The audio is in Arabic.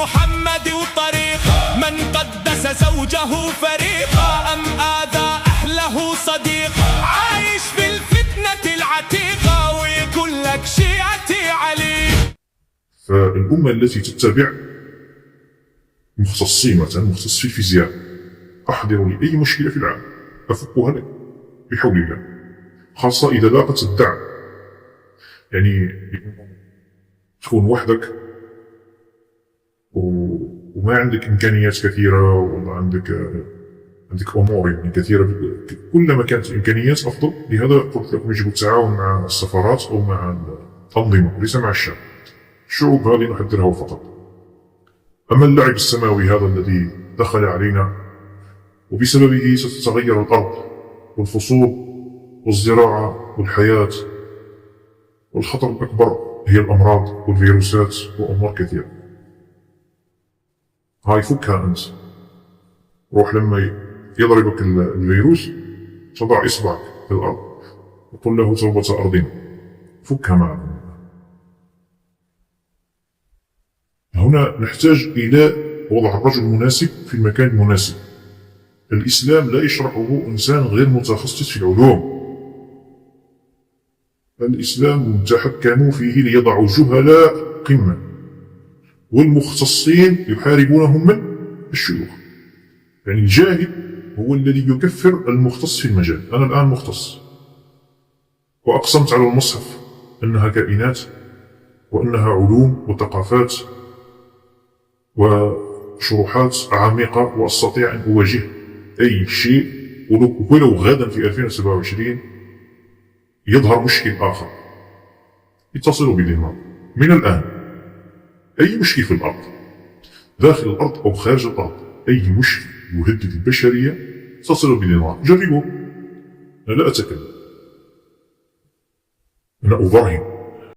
محمد وطريق من قدس زوجه فريقا أم آذى أهله صديق عايش في الفتنة العتيقة ويقول لك شيعتي علي. فالأمة التي تتبع مختصين، مثلا مختص في الفيزياء، أحضر لي أي مشكلة في العالم أفكها لك بحول الله، خاصة إذا لاقت الدعم. يعني تكون وحدك وما عندك إمكانيات كثيرة، والله عندك أمور يعني كثيرة، كلما كانت الإمكانيات أفضل. لهذا قلت لكم يجب التعاون مع السفارات أو مع الأنظمة وليس مع الشعب. الشعوب هذه نحذرها فقط. أما اللعب السماوي هذا الذي دخل علينا وبسببه ستتغير الأرض والفصول والزراعة والحياة، والخطر الأكبر هي الأمراض والفيروسات وأمور كثيرة. هاي فكها أنت، روح لما يضربك الفيروس تضع إصبعك في الأرض وقل له توبة أرضنا، فكها معنا. هنا نحتاج إلى وضع الرجل المناسب في المكان المناسب. الإسلام لا يشرحه إنسان غير متخصص في العلوم. الإسلام تحكموا فيه ليضعوا جهلاء قمة، والمختصين يحاربونهم من الشيوخ. يعني الجاهل هو الذي يكفر المختص في المجال. أنا الآن مختص وأقسمت على المصحف أنها كائنات وأنها علوم وثقافات وشروحات عميقة، وأستطيع أن أواجه أي شيء. ولو غدا في 2027 يظهر مشكل آخر، اتصلوا بالإمام من الآن. أي مشكل في الأرض، داخل الأرض أو خارج الأرض، أي مشكل يهدد البشرية اتصلوا بالإمام. جربوا، أنا لا أتكلم، أنا أبرهن.